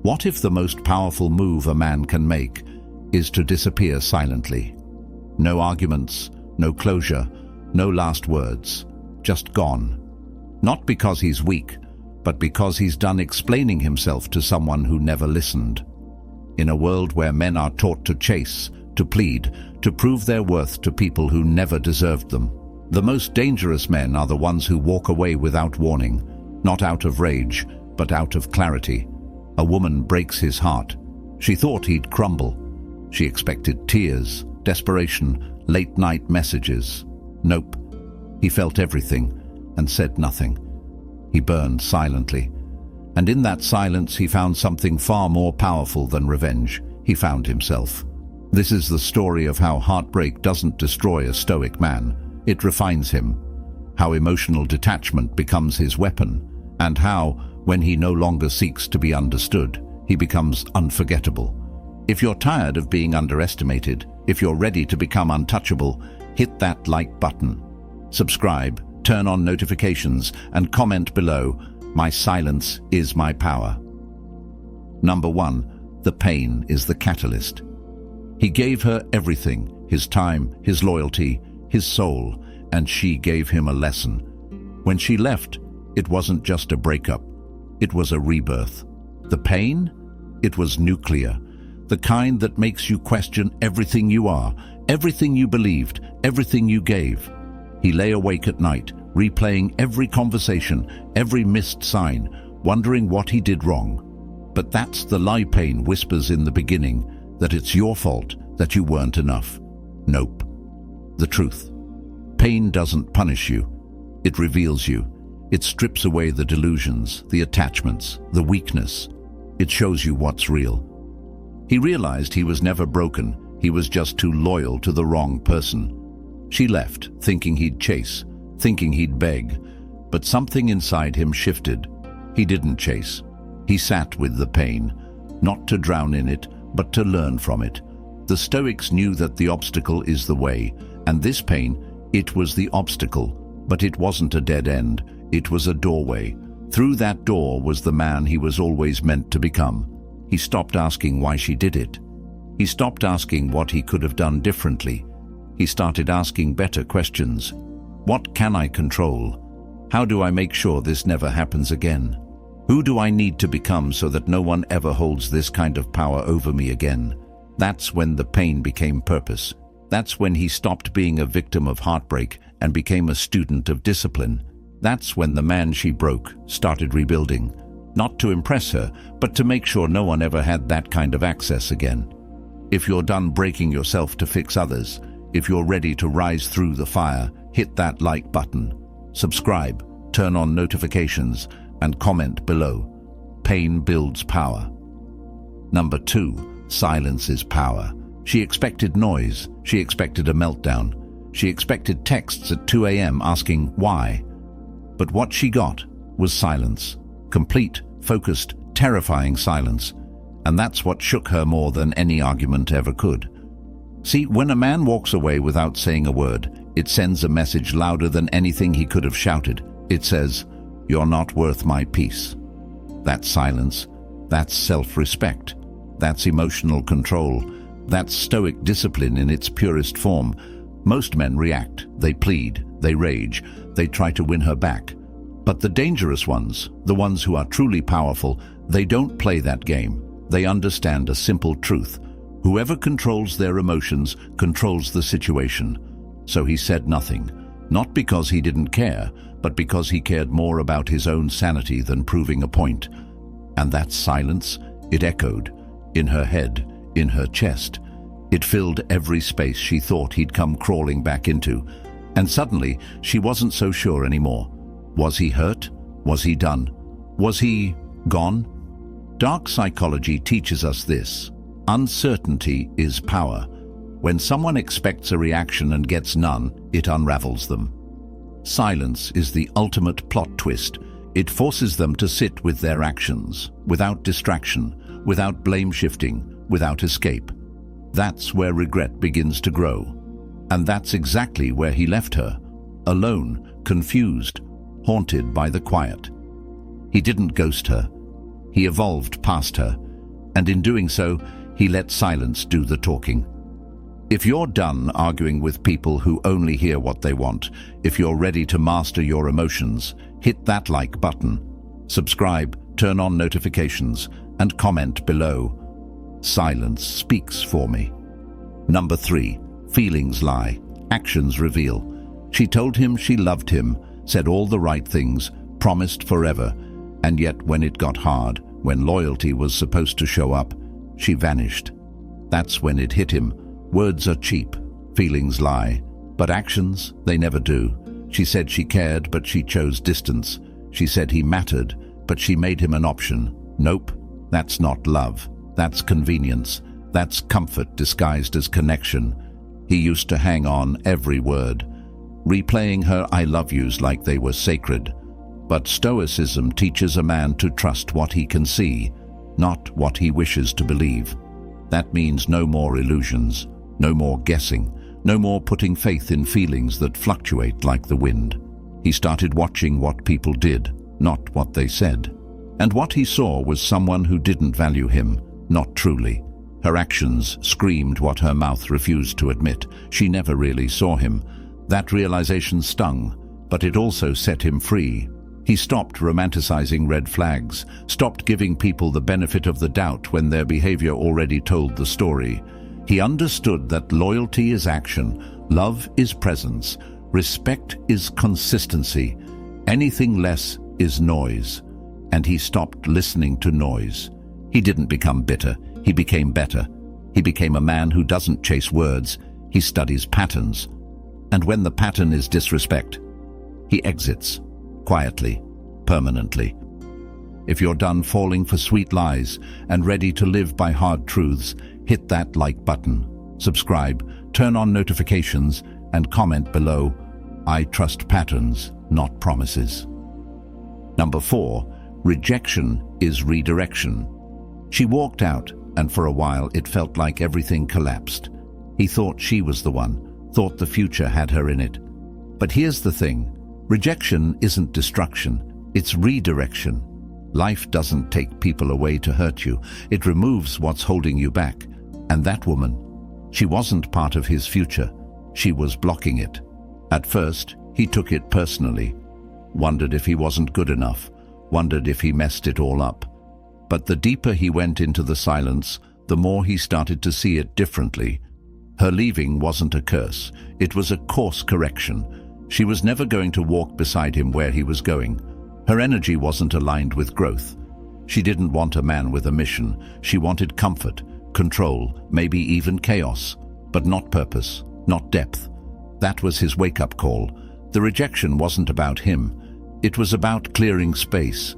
What if the most powerful move a man can make is to disappear silently? No arguments, no closure, no last words, just gone. Not because he's weak, but because he's done explaining himself to someone who never listened. In a world where men are taught to chase, to plead, to prove their worth to people who never deserved them, the most dangerous men are the ones who walk away without warning, not out of rage, but out of clarity. A woman breaks his heart. She thought he'd crumble. She expected tears, desperation, late-night messages. Nope. He felt everything and said nothing. He burned silently. And in that silence he found something far more powerful than revenge. He found himself. This is the story of how heartbreak doesn't destroy a stoic man. It refines him. How emotional detachment becomes his weapon. And how, when he no longer seeks to be understood, he becomes unforgettable. If you're tired of being underestimated, if you're ready to become untouchable, hit that like button. Subscribe, turn on notifications, and comment below, "My silence is my power." Number 1. The pain is the catalyst. He gave her everything, his time, his loyalty, his soul, and she gave him a lesson. When she left, it wasn't just a breakup. It was a rebirth. The pain? It was nuclear. The kind that makes you question everything you are, everything you believed, everything you gave. He lay awake at night, replaying every conversation, every missed sign, wondering what he did wrong. But that's the lie pain whispers in the beginning, that it's your fault, that you weren't enough. Nope. The truth. Pain doesn't punish you. It reveals you. It strips away the delusions, the attachments, the weakness. It shows you what's real. He realized he was never broken. He was just too loyal to the wrong person. She left, thinking he'd chase, thinking he'd beg. But something inside him shifted. He didn't chase. He sat with the pain, not to drown in it, but to learn from it. The Stoics knew that the obstacle is the way, and this pain, it was the obstacle, but it wasn't a dead end. It was a doorway. Through that door was the man he was always meant to become. He stopped asking why she did it. He stopped asking what he could have done differently. He started asking better questions. What can I control? How do I make sure this never happens again? Who do I need to become so that no one ever holds this kind of power over me again? That's when the pain became purpose. That's when he stopped being a victim of heartbreak and became a student of discipline. That's when the man she broke started rebuilding. Not to impress her, but to make sure no one ever had that kind of access again. If you're done breaking yourself to fix others, if you're ready to rise through the fire, hit that like button. Subscribe, turn on notifications, and comment below. Pain builds power. Number 2, silence is power. She expected noise. She expected a meltdown. She expected texts at 2 a.m. asking why. But what she got was silence. Complete, focused, terrifying silence. And that's what shook her more than any argument ever could. See, when a man walks away without saying a word, it sends a message louder than anything he could have shouted. It says, "You're not worth my peace." That's silence. That's self-respect. That's emotional control. That's stoic discipline in its purest form. Most men react. They plead. They rage. They try to win her back. But the dangerous ones, the ones who are truly powerful, they don't play that game. They understand a simple truth. Whoever controls their emotions controls the situation. So he said nothing, not because he didn't care, but because he cared more about his own sanity than proving a point. And that silence, it echoed, in her head, in her chest. It filled every space she thought he'd come crawling back into. And suddenly, she wasn't so sure anymore. Was he hurt? Was he done? Was he gone? Dark psychology teaches us this. Uncertainty is power. When someone expects a reaction and gets none, it unravels them. Silence is the ultimate plot twist. It forces them to sit with their actions, without distraction, without blame shifting, without escape. That's where regret begins to grow. And that's exactly where he left her, alone, confused, haunted by the quiet. He didn't ghost her. He evolved past her. and in doing so, he let silence do the talking. If you're done arguing with people who only hear what they want, if you're ready to master your emotions, hit that like button. Subscribe, turn on notifications, and comment below. Silence speaks for me. Number 3. Feelings lie, actions reveal. She told him she loved him, said all the right things, promised forever, and yet when it got hard, when loyalty was supposed to show up, she vanished. That's when it hit him. Words are cheap, feelings lie, but actions, they never do. She said she cared, but she chose distance. She said he mattered, but she made him an option. Nope, that's not love. That's convenience. That's comfort disguised as connection. He used to hang on every word, replaying her I love yous like they were sacred. But Stoicism teaches a man to trust what he can see, not what he wishes to believe. That means no more illusions, no more guessing, no more putting faith in feelings that fluctuate like the wind. He started watching what people did, not what they said. And what he saw was someone who didn't value him, not truly. Her actions screamed what her mouth refused to admit. She never really saw him. That realization stung, but it also set him free. He stopped romanticizing red flags, stopped giving people the benefit of the doubt when their behavior already told the story. He understood that loyalty is action, love is presence, respect is consistency, anything less is noise. And he stopped listening to noise. He didn't become bitter, he became better. He became a man who doesn't chase words, he studies patterns. And when the pattern is disrespect, he exits, quietly, permanently. If you're done falling for sweet lies and ready to live by hard truths, hit that like button, subscribe, turn on notifications, and comment below. I trust patterns, not promises. Number 4. Rejection is redirection. She walked out, and for a while it felt like everything collapsed. He thought she was the one, thought the future had her in it. But here's the thing. Rejection isn't destruction, it's redirection. Life doesn't take people away to hurt you. It removes what's holding you back. And that woman, she wasn't part of his future. She was blocking it. At first, he took it personally, wondered if he wasn't good enough, wondered if he messed it all up. But the deeper he went into the silence, the more he started to see it differently. Her leaving wasn't a curse. It was a course correction. She was never going to walk beside him where he was going. Her energy wasn't aligned with growth. She didn't want a man with a mission. She wanted comfort, control, maybe even chaos, but not purpose, not depth. That was his wake-up call. The rejection wasn't about him. It was about clearing space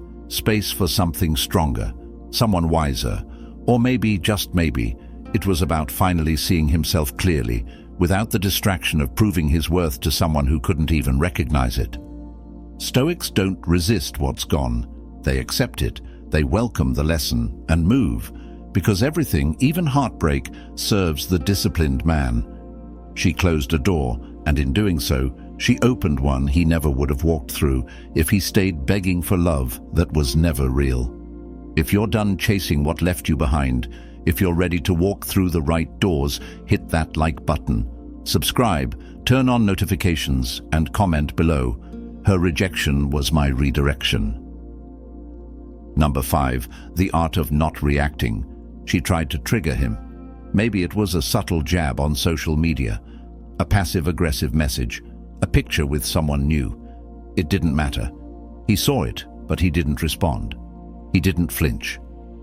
for something stronger, someone wiser, or maybe, just maybe, it was about finally seeing himself clearly, without the distraction of proving his worth to someone who couldn't even recognize it. Stoics don't resist what's gone. They accept it, they welcome the lesson, and move, because everything, even heartbreak, serves the disciplined man. She closed a door, and in doing so, she opened one he never would have walked through if he stayed begging for love that was never real. If you're done chasing what left you behind, if you're ready to walk through the right doors, hit that like button, subscribe, turn on notifications, and comment below. Her rejection was my redirection. Number 5. The art of not reacting. She tried to trigger him. Maybe it was a subtle jab on social media, a passive-aggressive message, a picture with someone new. It didn't matter. He saw it, but he didn't respond. He didn't flinch,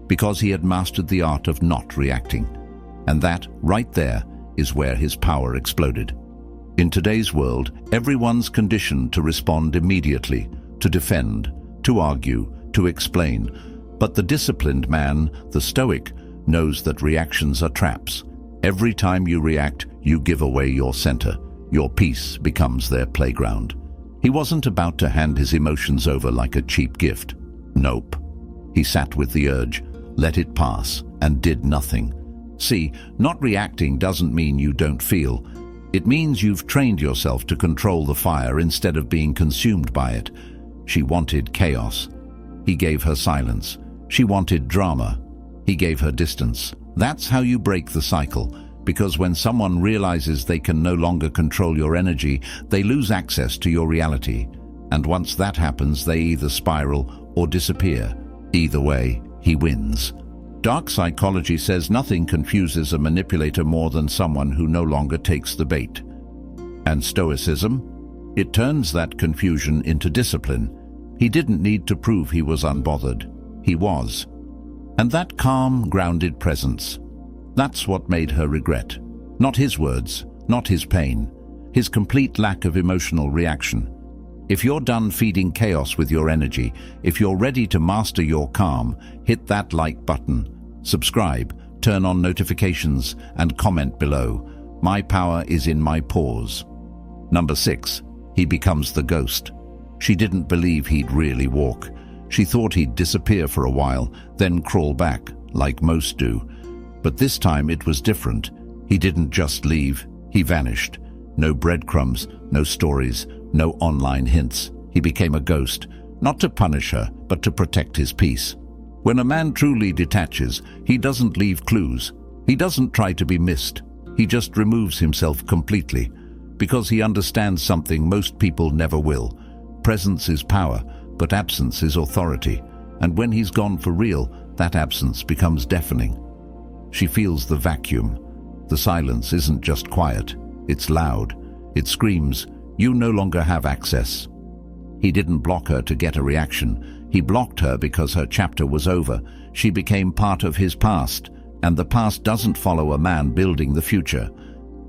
because he had mastered the art of not reacting. And that, right there, is where his power exploded. In today's world, everyone's conditioned to respond immediately, to defend, to argue, to explain. But the disciplined man, the Stoic, knows that reactions are traps. Every time you react, you give away your center. Your peace becomes their playground. He wasn't about to hand his emotions over like a cheap gift. Nope. He sat with the urge, let it pass, and did nothing. See, not reacting doesn't mean you don't feel. It means you've trained yourself to control the fire instead of being consumed by it. She wanted chaos. He gave her silence. She wanted drama. He gave her distance. That's how you break the cycle, because when someone realizes they can no longer control your energy, they lose access to your reality. And once that happens, they either spiral or disappear. Either way, he wins. Dark psychology says nothing confuses a manipulator more than someone who no longer takes the bait. And Stoicism? It turns that confusion into discipline. He didn't need to prove he was unbothered. He was. And that calm, grounded presence, that's what made her regret. Not his words, not his pain, his complete lack of emotional reaction. If you're done feeding chaos with your energy, if you're ready to master your calm, hit that like button, subscribe, turn on notifications, and comment below. My power is in my pause. Number 6. He becomes the ghost. She didn't believe he'd really walk. She thought he'd disappear for a while, then crawl back, like most do. But this time it was different. He didn't just leave, he vanished. No breadcrumbs, no stories, no online hints. He became a ghost, not to punish her, but to protect his peace. When a man truly detaches, he doesn't leave clues. He doesn't try to be missed. He just removes himself completely, because he understands something most people never will. Presence is power, but absence is authority. And when he's gone for real, that absence becomes deafening. She feels the vacuum. The silence isn't just quiet, it's loud. It screams, "You no longer have access." He didn't block her to get a reaction. He blocked her because her chapter was over. She became part of his past, and the past doesn't follow a man building the future.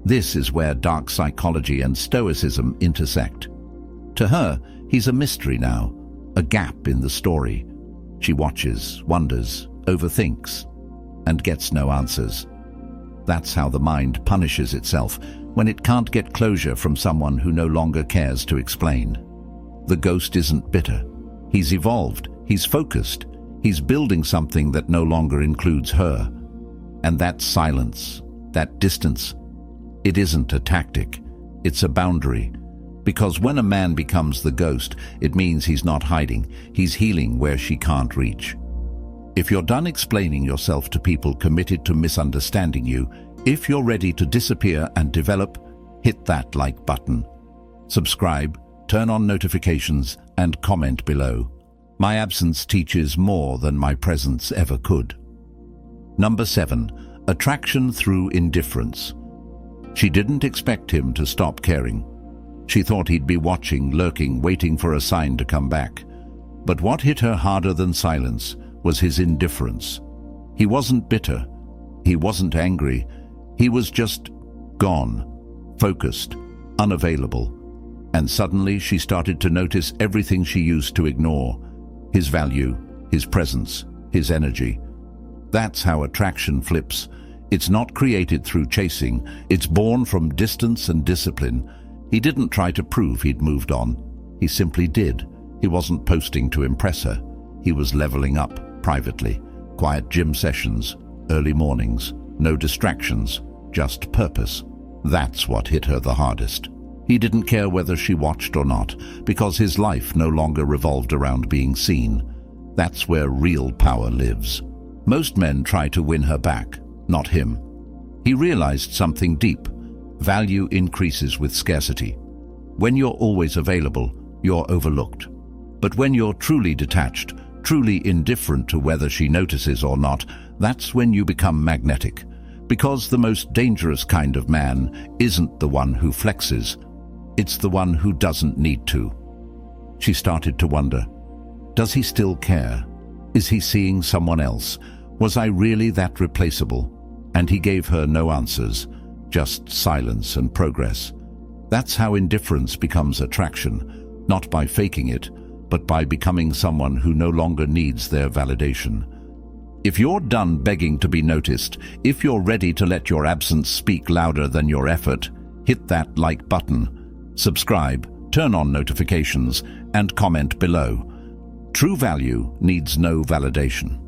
This is where dark psychology and Stoicism intersect. To her, he's a mystery now, a gap in the story. She watches, wonders, overthinks, and gets no answers. That's how the mind punishes itself when it can't get closure from someone who no longer cares to explain. The ghost isn't bitter. He's evolved, he's focused, he's building something that no longer includes her. And that silence, that distance, it isn't a tactic, it's a boundary. Because when a man becomes the ghost, it means he's not hiding, he's healing where she can't reach. If you're done explaining yourself to people committed to misunderstanding you, if you're ready to disappear and develop, hit that like button. Subscribe, turn on notifications, and comment below. My absence teaches more than my presence ever could. Number 7. Attraction through indifference. She didn't expect him to stop caring. She thought he'd be watching, lurking, waiting for a sign to come back. But what hit her harder than silence was his indifference. He wasn't bitter. He wasn't angry. He was just gone, focused, unavailable. And suddenly she started to notice everything she used to ignore. His value, his presence, his energy. That's how attraction flips. It's not created through chasing. It's born from distance and discipline. He didn't try to prove he'd moved on. He simply did. He wasn't posting to impress her. He was leveling up privately. Quiet gym sessions, early mornings, no distractions, just purpose. That's what hit her the hardest. He didn't care whether she watched or not, because his life no longer revolved around being seen. That's where real power lives. Most men try to win her back, not him. He realized something deep. Value increases with scarcity. When you're always available, you're overlooked. But when you're truly detached, truly indifferent to whether she notices or not, that's when you become magnetic. Because the most dangerous kind of man isn't the one who flexes. It's the one who doesn't need to. She started to wonder, does he still care? Is he seeing someone else? Was I really that replaceable? And he gave her no answers, just silence and progress. That's how indifference becomes attraction, not by faking it, but by becoming someone who no longer needs their validation. If you're done begging to be noticed, if you're ready to let your absence speak louder than your effort, hit that like button, subscribe, turn on notifications, and comment below. True value needs no validation.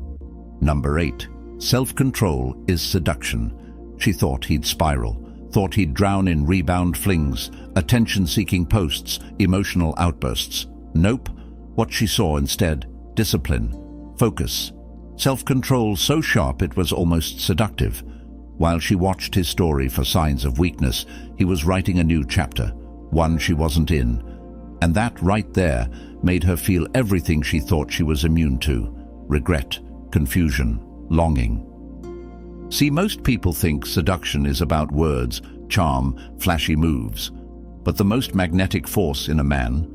Number 8. Self-control is seduction. She thought he'd spiral, thought he'd drown in rebound flings, attention-seeking posts, emotional outbursts. Nope. What she saw instead, discipline, focus, self-control so sharp it was almost seductive. While she watched his story for signs of weakness, he was writing a new chapter, one she wasn't in. And that right there made her feel everything she thought she was immune to: regret, confusion, longing. See, most people think seduction is about words, charm, flashy moves. But the most magnetic force in a man?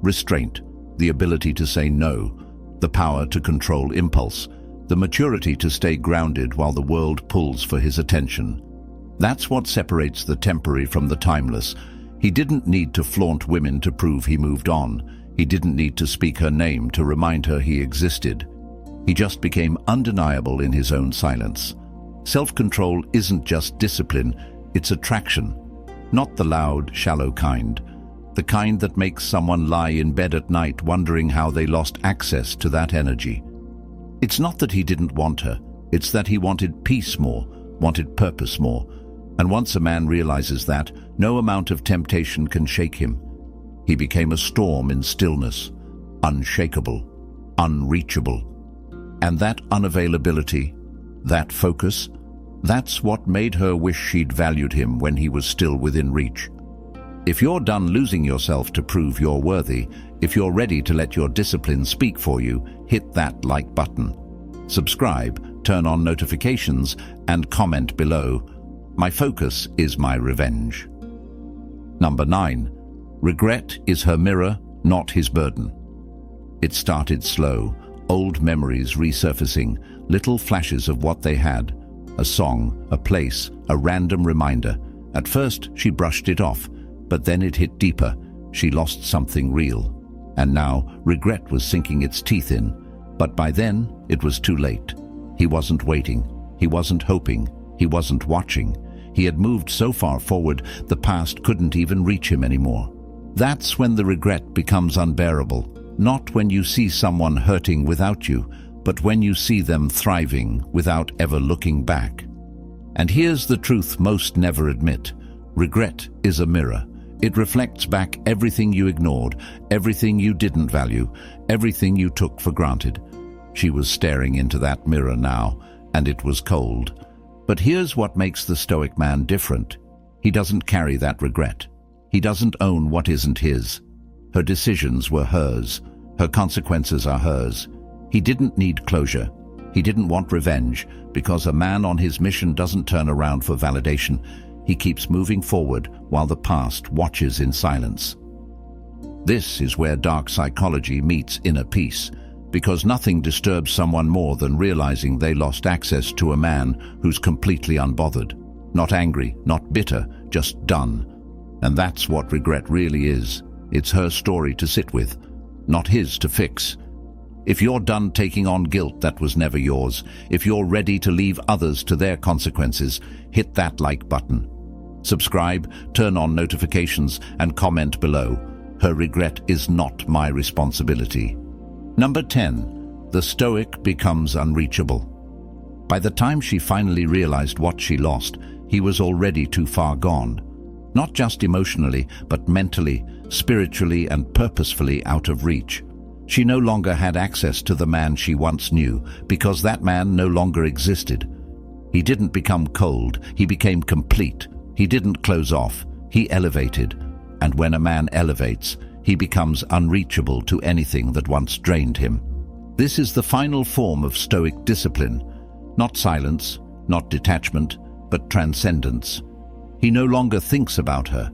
Restraint, the ability to say no, the power to control impulse, the maturity to stay grounded while the world pulls for his attention. That's what separates the temporary from the timeless. He didn't need to flaunt women to prove he moved on. He didn't need to speak her name to remind her he existed. He just became undeniable in his own silence. Self-control isn't just discipline, it's attraction. Not the loud, shallow kind. The kind that makes someone lie in bed at night wondering how they lost access to that energy. It's not that he didn't want her, it's that he wanted peace more, wanted purpose more. And once a man realizes that, no amount of temptation can shake him. He became a storm in stillness, unshakable, unreachable. And that unavailability, that focus, that's what made her wish she'd valued him when he was still within reach. If you're done losing yourself to prove you're worthy, if you're ready to let your discipline speak for you, hit that like button. Subscribe, turn on notifications, and comment below. My focus is my revenge. Number 9. Regret is her mirror, not his burden. It started slow, old memories resurfacing, little flashes of what they had. A song, a place, a random reminder. At first, she brushed it off, but then it hit deeper. She lost something real. And now, regret was sinking its teeth in. But by then, it was too late. He wasn't waiting. He wasn't hoping. He wasn't watching. He had moved so far forward, the past couldn't even reach him anymore. That's when the regret becomes unbearable. Not when you see someone hurting without you, but when you see them thriving without ever looking back. And here's the truth most never admit. Regret is a mirror. It reflects back everything you ignored, everything you didn't value, everything you took for granted. She was staring into that mirror now, and it was cold. But here's what makes the Stoic man different. He doesn't carry that regret. He doesn't own what isn't his. Her decisions were hers. Her consequences are hers. He didn't need closure. He didn't want revenge, because a man on his mission doesn't turn around for validation. He keeps moving forward while the past watches in silence. This is where dark psychology meets inner peace, because nothing disturbs someone more than realizing they lost access to a man who's completely unbothered. Not angry, not bitter, just done. And that's what regret really is. It's her story to sit with, not his to fix. If you're done taking on guilt that was never yours, if you're ready to leave others to their consequences, hit that like button. Subscribe, turn on notifications, and comment below. Her regret is not my responsibility. Number 10. The Stoic becomes unreachable. By the time she finally realized what she lost, he was already too far gone. Not just emotionally, but mentally, spiritually, and purposefully out of reach. She no longer had access to the man she once knew, because that man no longer existed. He didn't become cold, he became complete. He didn't close off, he elevated. And when a man elevates, he becomes unreachable to anything that once drained him. This is the final form of Stoic discipline. Not silence, not detachment, but transcendence. He no longer thinks about her,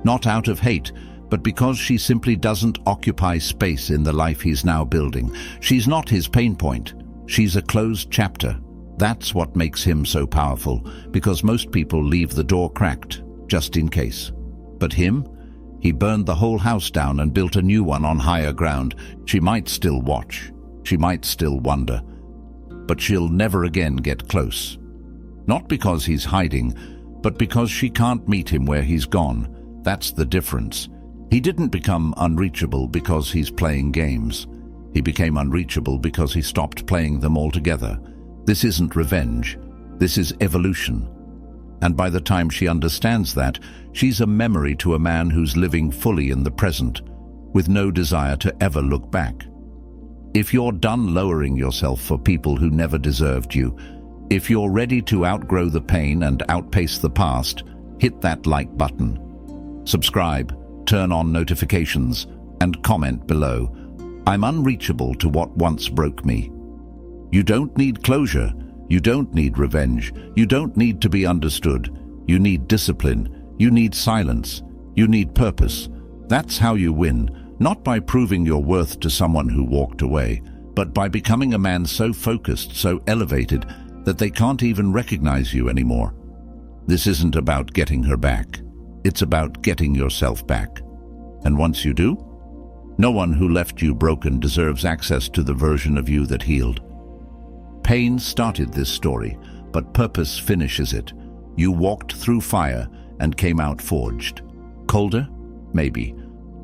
not out of hate, but because she simply doesn't occupy space in the life he's now building. She's not his pain point. She's a closed chapter. That's what makes him so powerful, because most people leave the door cracked, just in case. But him? He burned the whole house down and built a new one on higher ground. She might still watch. She might still wonder. But she'll never again get close. Not because he's hiding, but because she can't meet him where he's gone. That's the difference. He didn't become unreachable because he's playing games. He became unreachable because he stopped playing them altogether. This isn't revenge. This is evolution. And by the time she understands that, she's a memory to a man who's living fully in the present, with no desire to ever look back. If you're done lowering yourself for people who never deserved you, if you're ready to outgrow the pain and outpace the past, hit that like button. Subscribe, turn on notifications, and comment below. I'm unreachable to what once broke me. You don't need closure. You don't need revenge. You don't need to be understood. You need discipline. You need silence. You need purpose. That's how you win, not by proving your worth to someone who walked away, but by becoming a man so focused, so elevated, that they can't even recognize you anymore. This isn't about getting her back. It's about getting yourself back. And once you do, no one who left you broken deserves access to the version of you that healed. Pain started this story, but purpose finishes it. You walked through fire and came out forged. Colder? Maybe.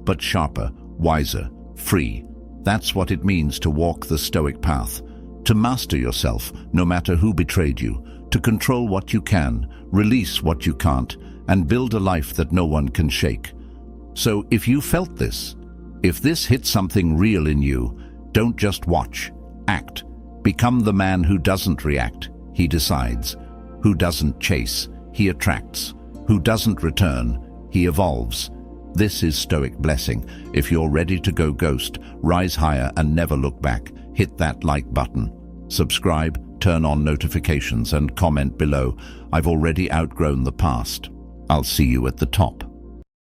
But sharper, wiser, free. That's what it means to walk the Stoic path. To master yourself, no matter who betrayed you. To control what you can, release what you can't, and build a life that no one can shake. So if you felt this, if this hit something real in you, don't just watch, act. Become the man who doesn't react, he decides. Who doesn't chase, he attracts. Who doesn't return, he evolves. This is Stoic blessing. If you're ready to go ghost, rise higher and never look back, hit that like button. Subscribe, turn on notifications, and comment below. I've already outgrown the past. I'll see you at the top.